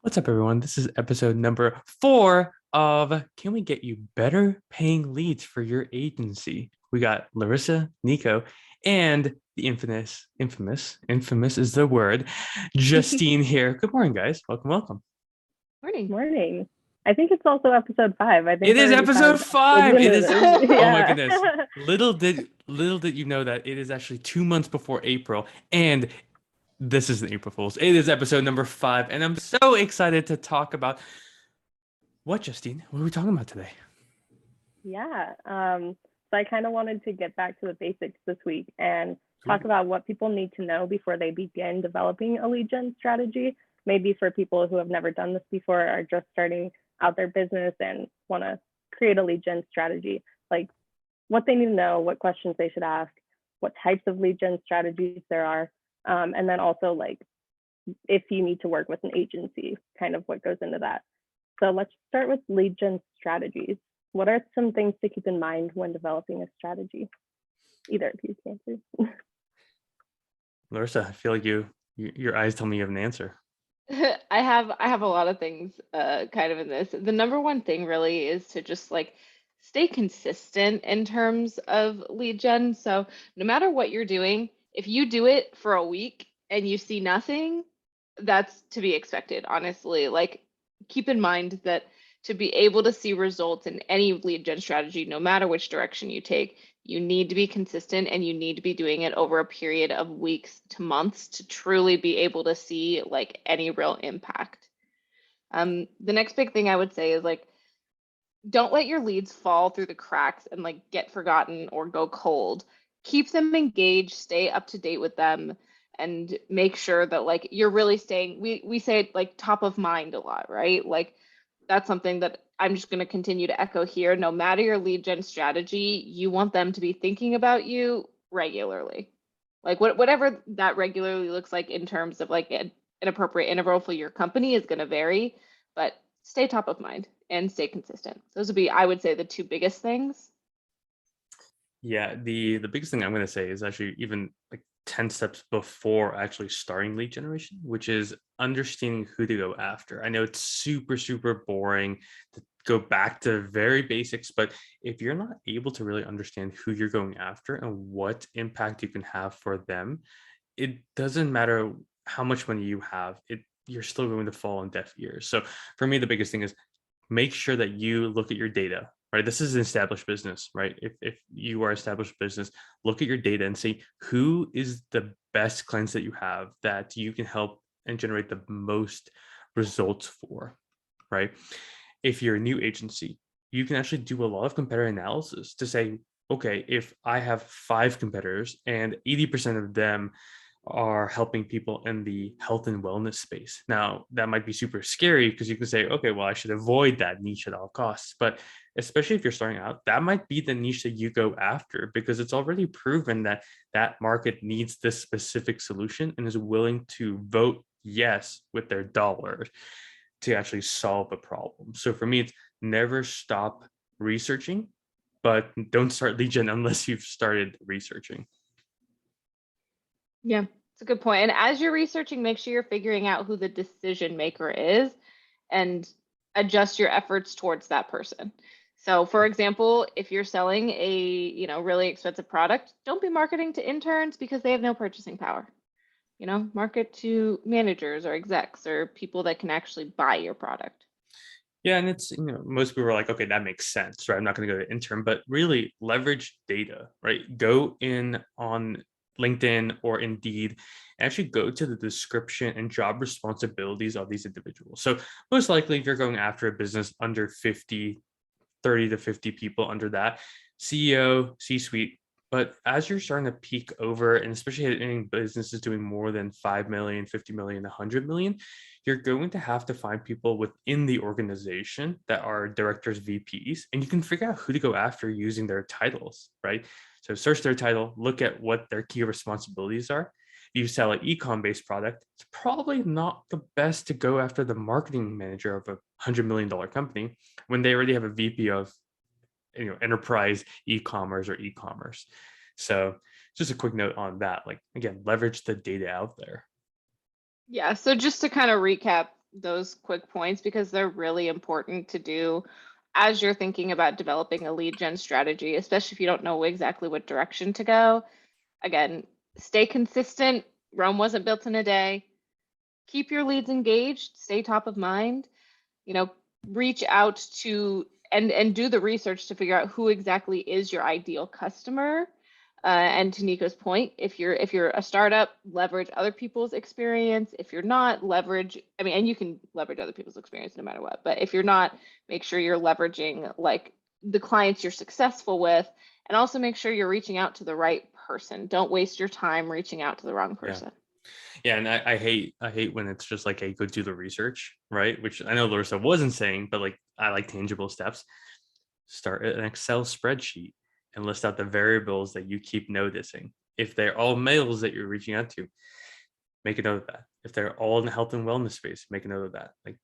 What's up, everyone? This is episode number 4 of Can We Get You Better Paying Leads for Your Agency? We got Larissa, Nico, and the infamous is the word, Justine here. Good morning, guys. Welcome, welcome. Morning. Morning. I think it's also episode 5. I think It we're is already episode 5. It is. into this. Oh my Yeah. goodness. Little did you know that it is actually 2 months before April, and this is the April Fool's. It is episode number 5, and I'm so excited to talk about what, Justine? What are we talking about today? Yeah. So I kind of wanted to get back to the basics this week and talk about what people need to know before they begin developing a lead gen strategy. Maybe for people who have never done this before, are just starting out their business and want to create a lead gen strategy, like what they need to know, what questions they should ask, what types of lead gen strategies there are, and then also like if you need to work with an agency, kind of what goes into that. So let's start with lead gen strategies. What are some things to keep in mind when developing a strategy? Either of you can answer. Larissa, I feel like your eyes tell me you have an answer. I have a lot of things kind of in this. The number one thing really is to just like stay consistent in terms of lead gen. So no matter what you're doing, if you do it for a week and you see nothing, that's to be expected, honestly. Like keep in mind that to be able to see results in any lead gen strategy, no matter which direction you take, you need to be consistent and you need to be doing it over a period of weeks to months to truly be able to see like any real impact. The next big thing I would say is like, don't let your leads fall through the cracks and like get forgotten or go cold. Keep them engaged, stay up to date with them, and make sure that like you're really staying, we say it like top of mind a lot, right? Like that's something that I'm just going to continue to echo here. No matter your lead gen strategy, you want them to be thinking about you regularly. Like whatever that regularly looks like in terms of like an appropriate interval for your company is going to vary, but stay top of mind and stay consistent. Those would be, I would say, the two biggest things. Yeah, the biggest thing I'm going to say is actually even like 10 steps before actually starting lead generation, which is understanding who to go after. I know it's super boring to go back to very basics, but if you're not able to really understand who you're going after and what impact you can have for them, it doesn't matter how much money you have, you're still going to fall on deaf ears. So for me, the biggest thing is make sure that you look at your data, right? This is an established business, right? If you are established business, look at your data and see who is the best clients that you have that you can help and generate the most results for, right? If you're a new agency, you can actually do a lot of competitor analysis to say, okay, if I have 5 competitors and 80% of them are helping people in the health and wellness space. Now, that might be super scary because you can say, okay, well, I should avoid that niche at all costs. But especially if you're starting out, that might be the niche that you go after because it's already proven that that market needs this specific solution and is willing to vote yes with their dollars to actually solve a problem. So for me, it's never stop researching, but don't start lead gen unless you've started researching. Yeah, it's a good point. And as you're researching, make sure you're figuring out who the decision maker is and adjust your efforts towards that person. So for example, if you're selling a, really expensive product, don't be marketing to interns because they have no purchasing power. Market to managers or execs or people that can actually buy your product. Yeah, and it's, most people are like, okay, that makes sense, right? I'm not going to go to intern, but really leverage data, right? Go in on LinkedIn or Indeed, and actually go to the description and job responsibilities of these individuals. So most likely, if you're going after a business under 50, 30 to 50 people under that, CEO, C-suite. But as you're starting to peak over, and especially in businesses doing more than 5 million, 50 million, 100 million, you're going to have to find people within the organization that are directors, VPs, and you can figure out who to go after using their titles, right? So search their title, look at what their key responsibilities are. If you sell an e-com based product, it's probably not the best to go after the marketing manager of a $100 million company when they already have a VP of enterprise e-commerce or e-commerce. So just a quick note on that. Like again, leverage the data out there. Yeah, so just to kind of recap those quick points because they're really important to do as you're thinking about developing a lead gen strategy, especially if you don't know exactly what direction to go. Again, stay consistent. Rome wasn't built in a day. Keep your leads engaged, stay top of mind, reach out to and do the research to figure out who exactly is your ideal customer. And to Nico's point, if you're a startup, leverage other people's experience. If you're not, and you can leverage other people's experience no matter what. But if you're not, make sure you're leveraging like the clients you're successful with, and also make sure you're reaching out to the right person. Don't waste your time reaching out to the wrong person. Yeah, and I hate when it's just like, hey, go do the research, right? Which I know Larissa wasn't saying, but like I like tangible steps. Start an Excel spreadsheet and list out the variables that you keep noticing. If they're all males that you're reaching out to, make a note of that. If they're all in the health and wellness space, make a note of that. Like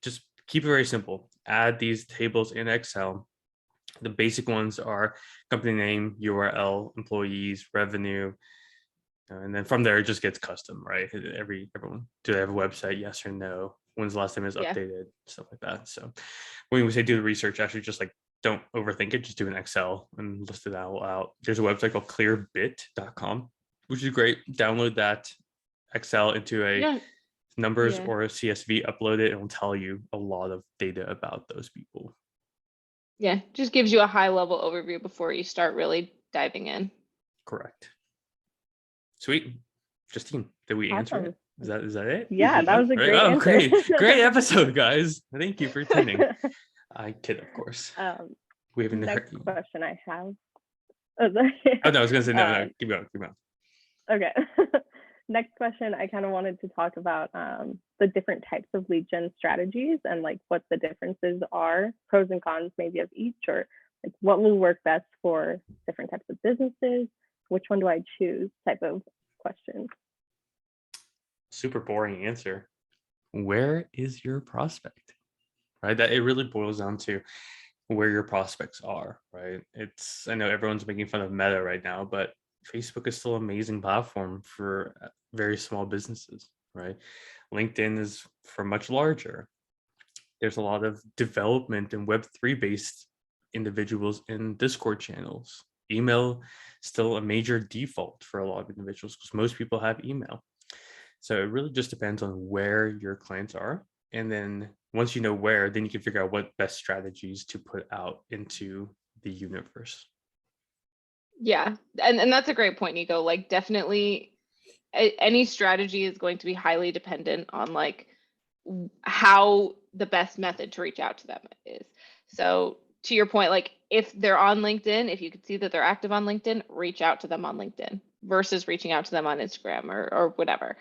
just keep it very simple. Add these tables in Excel. The basic ones are company name, URL, employees, revenue, and then from there it just gets custom, right? Everyone, do they have a website? Yes or no? When's the last time it was updated? Stuff like that. So when we say do the research, actually just like don't overthink it. Just do an Excel and list it all out. There's a website called clearbit.com, which is great. Download that Excel into a numbers or a CSV, upload it, and it'll tell you a lot of data about those people. Yeah, just gives you a high level overview before you start really diving in. Correct. Sweet. Justine, did we answer it? Is that it? Yeah, that was a great answer. Great episode, guys. Thank you for attending. I kid, of course. We have next question I have. Oh no, I was gonna say no. Keep going. Okay. Next question, I kind of wanted to talk about the different types of lead gen strategies and like what the differences are, pros and cons maybe of each, or like what will work best for different types of businesses. Which one do I choose type of question. Super boring answer. Where is your prospect? Right? That it really boils down to where your prospects are, right? I know everyone's making fun of Meta right now, but Facebook is still an amazing platform for very small businesses, right? LinkedIn is for much larger. There's a lot of development and Web3 based individuals in Discord channels. Email still a major default for a lot of individuals because most people have email. So it really just depends on where your clients are. And then once you know where, then you can figure out what best strategies to put out into the universe. Yeah. And that's a great point, Nico. Like definitely any strategy is going to be highly dependent on like how the best method to reach out to them is. So to your point, like if they're on LinkedIn, if you can see that they're active on LinkedIn, reach out to them on LinkedIn versus reaching out to them on Instagram or whatever.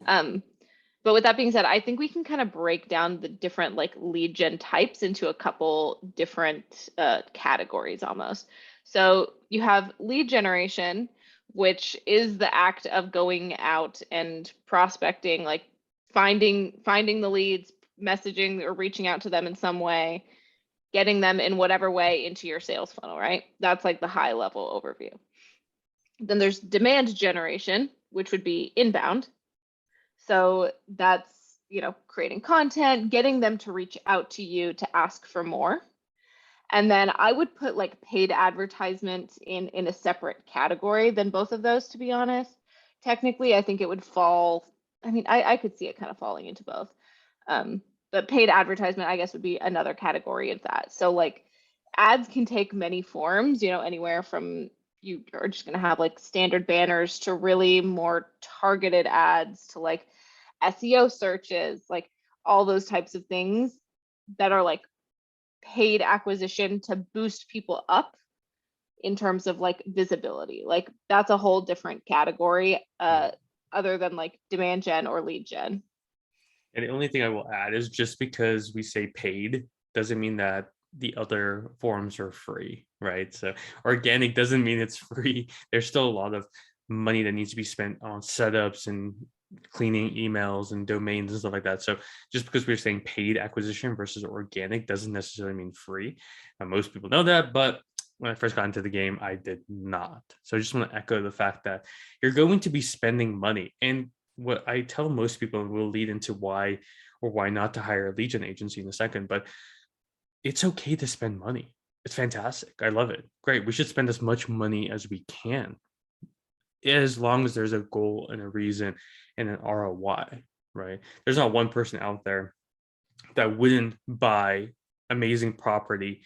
But with that being said, I think we can kind of break down the different like lead gen types into a couple different categories almost. So you have lead generation, which is the act of going out and prospecting, like finding the leads, messaging or reaching out to them in some way, getting them in whatever way into your sales funnel, right? That's like the high level overview. Then there's demand generation, which would be inbound. So that's, creating content, getting them to reach out to you to ask for more. And then I would put like paid advertisement in a separate category than both of those, to be honest. Technically, I think it would fall. I mean, I could see it kind of falling into both. But paid advertisement, I guess, would be another category of that. So like ads can take many forms, anywhere from you are just going to have like standard banners to really more targeted ads to like SEO searches, like all those types of things that are like paid acquisition to boost people up in terms of like visibility. Like that's a whole different category other than like demand gen or lead gen. And the only thing I will add is just because we say paid doesn't mean that the other forms are free, right? So organic doesn't mean it's free. There's still a lot of money that needs to be spent on setups and cleaning emails and domains and stuff like that. So just because we're saying paid acquisition versus organic doesn't necessarily mean free. Most people know that, but when I first got into the game, I did not. So I just want to echo the fact that you're going to be spending money. And what I tell most people, and will lead into why or why not to hire a lead gen agency in a second, but it's okay to spend money. It's fantastic. I love it. Great. We should spend as much money as we can, as long as there's a goal and a reason and an ROI, right? There's not one person out there that wouldn't buy amazing property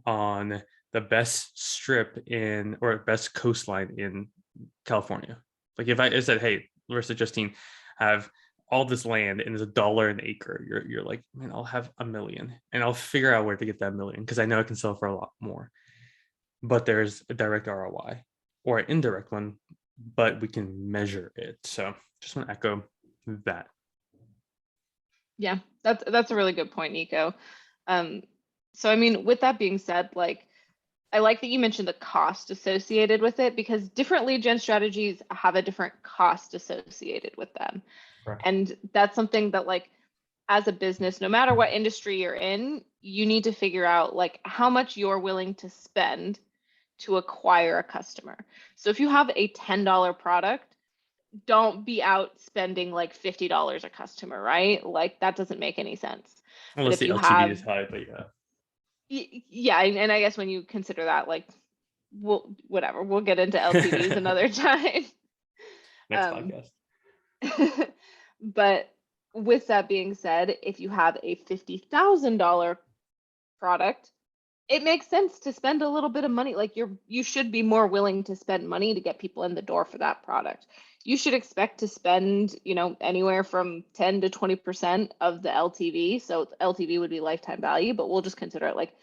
on the best strip in or best coastline in California. Like if I said, hey, Larissa, Justine, have all this land and it's $1 an acre, you're like, man, I'll have $1 million and I'll figure out where to get that $1 million because I know I can sell for a lot more. But there's a direct ROI or an indirect one, but we can measure it. So just want to echo that. Yeah, that's a really good point, Nico. So I mean, with that being said, like I like that you mentioned the cost associated with it because different lead gen strategies have a different cost associated with them. Correct. And that's something that like as a business, no matter what industry you're in, you need to figure out like how much you're willing to spend to acquire a customer. So if you have a $10 product, don't be out spending like $50 a customer, right? Like that doesn't make any sense. But Unless if the you LTV have, is high, but yeah. yeah, and I guess when you consider that, like, we'll get into LTVs another time. Next Um, podcast. but with that being said, if you have a $50,000 product, it makes sense to spend a little bit of money. Like you should be more willing to spend money to get people in the door for that product. You should expect to spend, anywhere from 10 to 20% of the LTV. So LTV would be lifetime value, but we'll just consider it like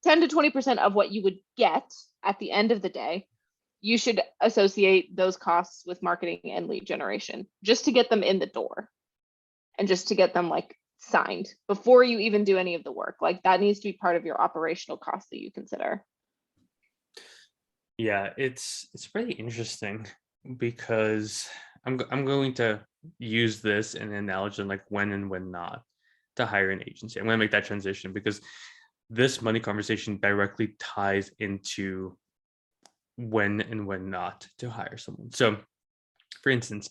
10 to 20% of what you would get at the end of the day. You should associate those costs with marketing and lead generation just to get them in the door and just to get them like signed before you even do any of the work. Like that needs to be part of your operational costs that you consider. Yeah, it's pretty interesting because I'm going to use this in an analogy on like when and when not to hire an agency. I'm going to make that transition because this money conversation directly ties into when and when not to hire someone. So, for instance,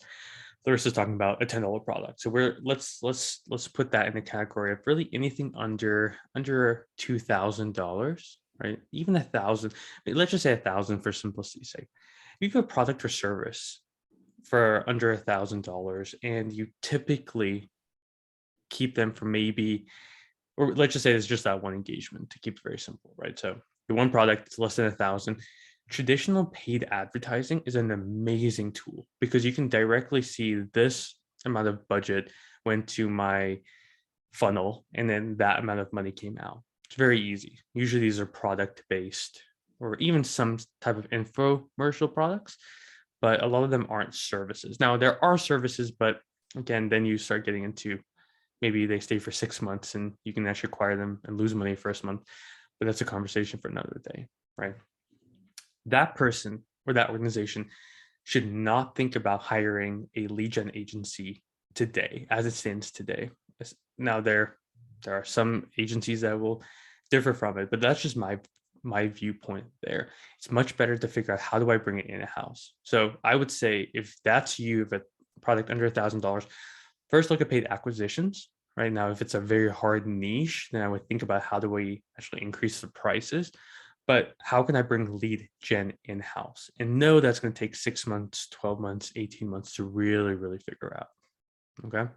Larissa's talking about a $10 product. So let's put that in the category of really anything under $2,000, right? Even 1,000. Let's just say 1,000 for simplicity's sake. You have a product or service for under $1,000, and you typically keep them for maybe, or let's just say it's just that one engagement to keep it very simple, right? So the one product is less than 1,000. Traditional paid advertising is an amazing tool because you can directly see this amount of budget went to my funnel and then that amount of money came out. It's very easy. Usually these are product based or even some type of infomercial products, but a lot of them aren't services. Now there are services, but again, then you start getting into maybe they stay for 6 months and you can actually acquire them and lose money first month, but that's a conversation for another day, right? That person or that organization should not think about hiring a lead gen agency today as it stands today. Now there are some agencies that will differ from it, but that's just my viewpoint there. It's much better to figure out how do I bring it in-house. So I would say if that's you, if a product under $1,000, first look at paid acquisitions. Right now, if it's a very hard niche, then I would think about how do we actually increase the prices. But how can I bring lead gen in-house and know that's going to take 6 months, 12 months, 18 months to really, really figure out. Okay.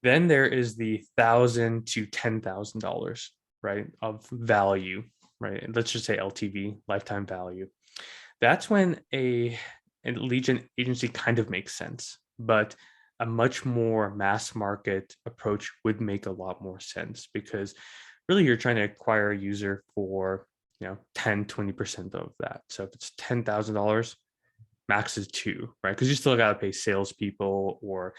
Then there is the $1,000 to $10,000, right, of value, right? And let's just say LTV, lifetime value. That's when a lead gen agency kind of makes sense, but a much more mass market approach would make a lot more sense because really you're trying to acquire a user for 10, 20% of that. So if it's $10,000, max is 2, right? Because you still got to pay salespeople or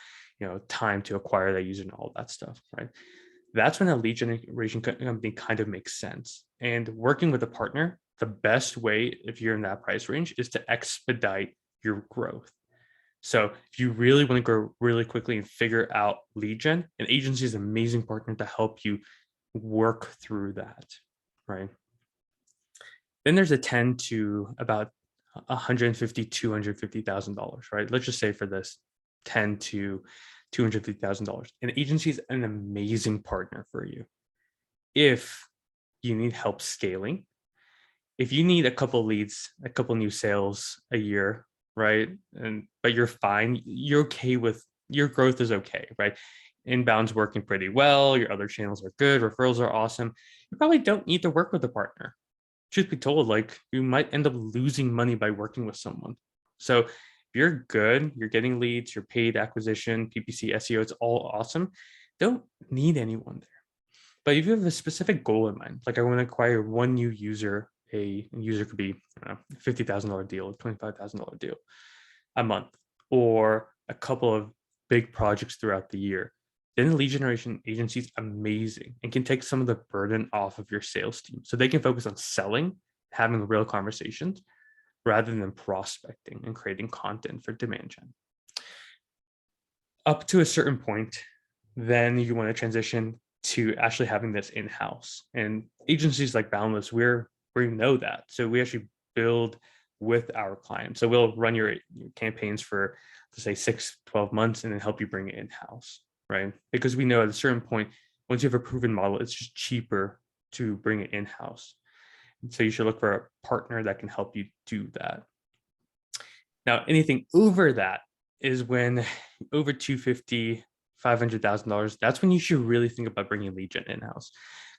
time to acquire that user and all that stuff, right? That's when a lead generation company kind of makes sense. And working with a partner, the best way if you're in that price range is to expedite your growth. So if you really want to grow really quickly and figure out lead gen, an agency is an amazing partner to help you work through that, right? Then there's a 10 to about $150,000, $250,000, right? Let's just say for this 10 to $250,000. An agency is an amazing partner for you if you need help scaling. If you need a couple leads, a couple new sales a year, right? But you're fine, you're okay with your growth is okay, right? Inbound's working pretty well, your other channels are good, referrals are awesome. You probably don't need to work with a partner. Truth be told, like you might end up losing money by working with someone. So if you're good, you're getting leads, your paid acquisition, PPC, SEO, it's all awesome. Don't need anyone there. But if you have a specific goal in mind, like I want to acquire one new user, a user could be $50,000 deal, $25,000 deal a month, or a couple of big projects throughout the year, then the lead generation agency is amazing and can take some of the burden off of your sales team. So they can focus on selling, having real conversations rather than prospecting and creating content for demand gen. Up to a certain point, then you want to transition to actually having this in-house. And agencies like Boundless, we know that. So we actually build with our clients. So we'll run your campaigns for, let's say, 6-12 months and then help you bring it in-house, right? Because we know at a certain point, once you have a proven model, it's just cheaper to bring it in-house. So you should look for a partner that can help you do that. Now, anything over that is when over $250,000, $500,000, that's when you should really think about bringing lead gen in-house.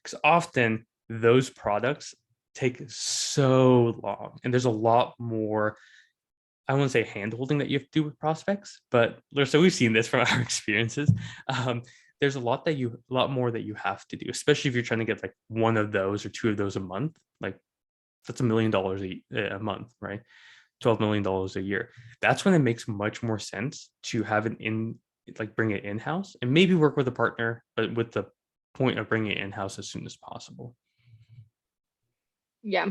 Because often those products take so long and there's a lot more, I won't say hand-holding that you have to do with prospects, but so we've seen this from our experiences. There's a lot more that you have to do, especially if you're trying to get like one of those or two of those a month. Like that's $1 million a month, right? $12 million a year. That's when it makes much more sense to have bring it in-house and maybe work with a partner, but with the point of bringing it in-house as soon as possible. Yeah.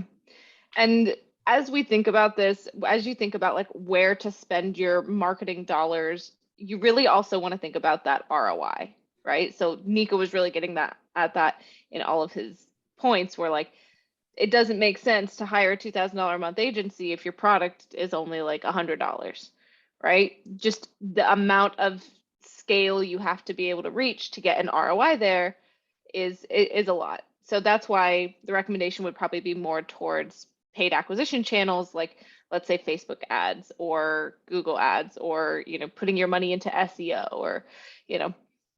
And as we think about this, as you think about like where to spend your marketing dollars, you really also want to think about that ROI, right? So Nico was really getting at that in all of his points where like, it doesn't make sense to hire a $2,000 a month agency if your product is only like $100, right? Just the amount of scale you have to be able to reach to get an ROI there is a lot. So that's why the recommendation would probably be more towards paid acquisition channels, like let's say Facebook ads or Google ads, or putting your money into SEO, or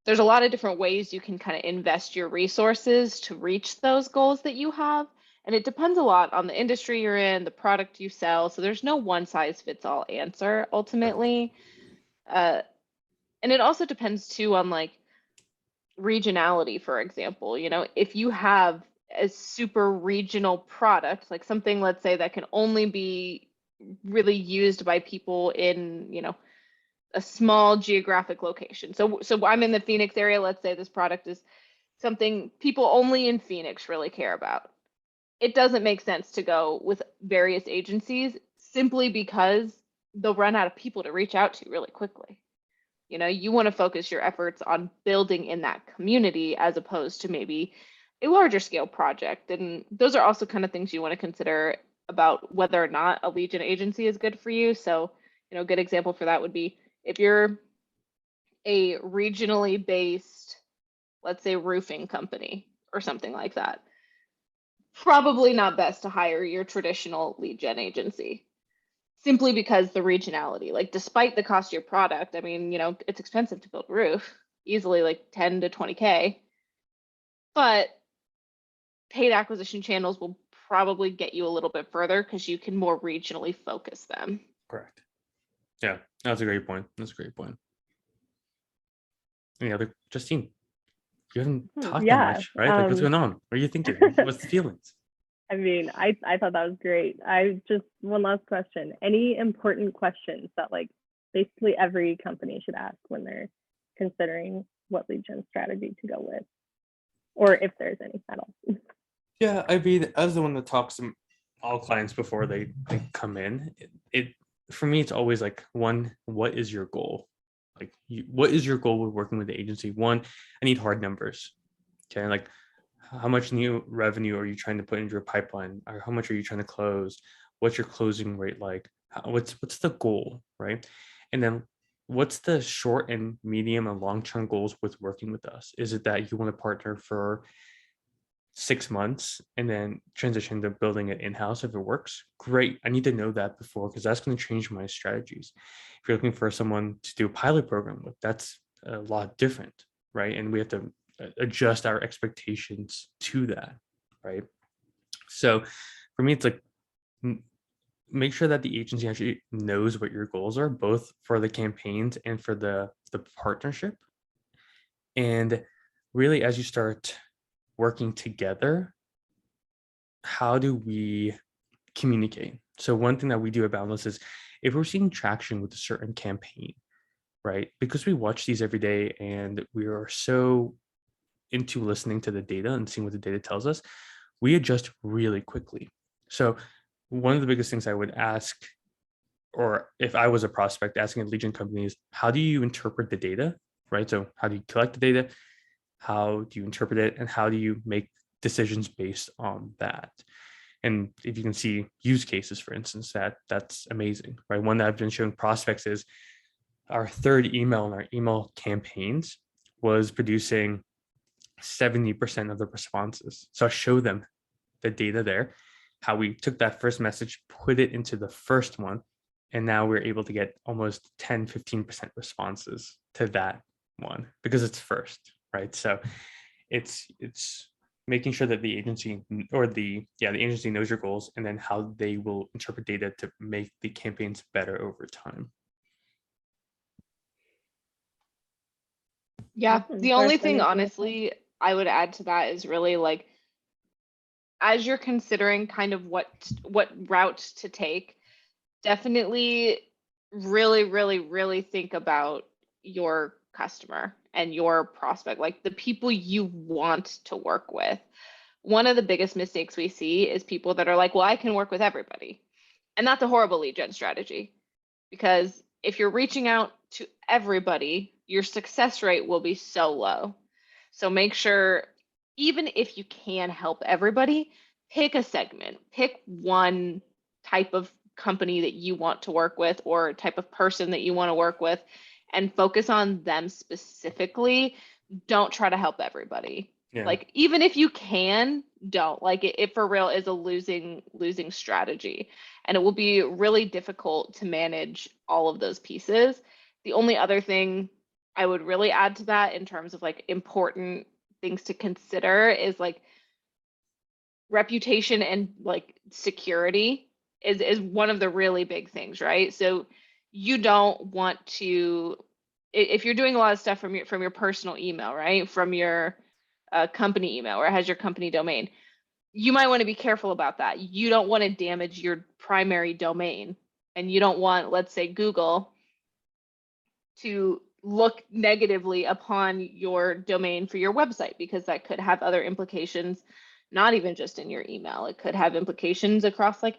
there's a lot of different ways you can kind of invest your resources to reach those goals that you have. And it depends a lot on the industry you're in, the product you sell. So there's no one size fits all answer ultimately. And it also depends too on like regionality, for example. If you have a super regional product, like something, let's say, that can only be really used by people in, a small geographic location. So I'm in the Phoenix area. Let's say this product is something people only in Phoenix really care about. It doesn't make sense to go with various agencies simply because they'll run out of people to reach out to really quickly. You want to focus your efforts on building in that community as opposed to maybe a larger scale project. And those are also kind of things you want to consider about whether or not a lead gen agency is good for you. So, a good example for that would be if you're a regionally based, let's say, roofing company or something like that, probably not best to hire your traditional lead gen agency, simply because the regionality, like despite the cost of your product, I mean, it's expensive to build a roof, easily like 10 to 20K, but paid acquisition channels will probably get you a little bit further because you can more regionally focus them. Correct. Yeah, that's a great point. Any other, Justine? You haven't talked that much, right? Like, what's going on? What are you thinking? What's the feelings? I mean, I thought that was great. I just, one last question. Any important questions that like basically every company should ask when they're considering what lead gen strategy to go with, or if there's any at all? Yeah, I mean, as the one that talks to all clients before they come in, it for me, it's always like, one, what is your goal? Like, what is your goal with working with the agency? One, I need hard numbers. Okay, like how much new revenue are you trying to put into your pipeline, or how much are you trying to close? What's your closing rate like? What's the goal, right? And then what's the short and medium and long-term goals with working with us? Is it that you want to partner for 6 months and then transition to building it in-house if it works? Great. I need to know that before, because that's going to change my strategies. If you're looking for someone to do a pilot program with, that's a lot different, right? And we have to adjust our expectations to that, right? So for me, it's like, make sure that the agency actually knows what your goals are, both for the campaigns and for the partnership. And really, as you start working together, how do we communicate? So one thing that we do at Boundless is, if we're seeing traction with a certain campaign, right? Because we watch these every day and we are so into listening to the data and seeing what the data tells us, we adjust really quickly. So one of the biggest things I would ask, or if I was a prospect asking a lead gen company, is how do you interpret the data, right? So how do you collect the data? How do you interpret it? And how do you make decisions based on that? And if you can see use cases, for instance, that's amazing, right? One that I've been showing prospects is our third email in our email campaigns was producing 70% of the responses. So I show them the data there, how we took that first message, put it into the first one, and now we're able to get almost 10-15% responses to that one because it's first, right? So it's making sure that the agency or the agency knows your goals, and then how they will interpret data to make the campaigns better over time. Yeah, Awesome. the only Darcy, thing, anything else? honestly, I would add to that is really like, as you're considering kind of what route to take, definitely really think about your customer and your prospect, like the people you want to work with. One of the biggest mistakes we see is people that are like, well, I can work with everybody. And that's a horrible lead gen strategy, because if you're reaching out to everybody, your success rate will be so low. So make sure, even if you can help everybody, pick a segment, pick one type of company that you want to work with, or type of person that you want to work with, and focus on them specifically. Don't try to help everybody. Yeah. Like, even if you can, don't. Like, it for real is a losing strategy, and it will be really difficult to manage all of those pieces. The only other thing I would really add to that, in terms of like important things to consider, is like reputation and like security is one of the really big things, right? So you don't want to, if you're doing a lot of stuff from your personal email, right, from your company email, where it has your company domain, you might want to be careful about that. You don't want to damage your primary domain, and you don't want, let's say, Google to look negatively upon your domain for your website, because that could have other implications, not even just in your email. It could have implications across like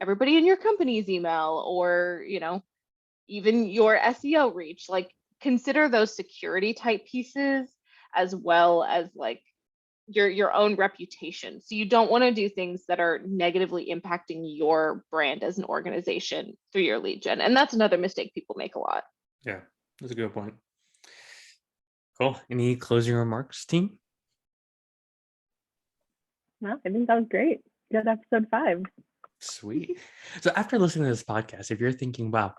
everybody in your company's email, or, you know, even your SEO reach. Like, consider those security type pieces, as well as like your own reputation. So you don't want to do things that are negatively impacting your brand as an organization through your lead gen. And that's another mistake people make a lot. Yeah, that's a good point. Cool. Any closing remarks, team? No, I think that was great. Good episode 5. Sweet. So after listening to this podcast, if you're thinking, wow,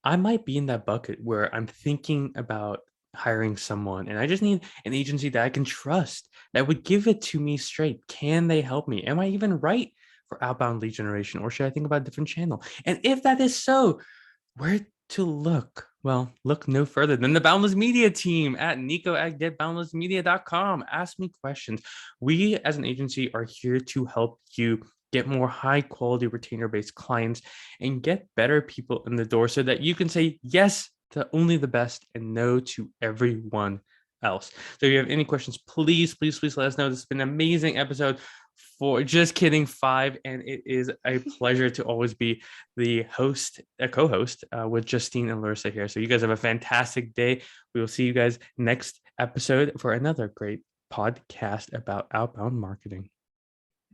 I might be in that bucket where I'm thinking about hiring someone and I just need an agency that I can trust, that would give it to me straight. Can they help me? Am I even right for outbound lead generation, or should I think about a different channel? And if that is so, where to look? Well, look no further than the Boundless Media team at nico@getboundlessmedia.com. Ask me questions. We as an agency are here to help you get more high quality retainer based clients and get better people in the door, so that you can say yes to only the best and no to everyone else. So if you have any questions, please let us know. This has been an amazing episode for Just Kidding 5, and it is a pleasure to always be the host, a co-host with Justine and Larissa here. So you guys have a fantastic day. We will see you guys next episode for another great podcast about outbound marketing.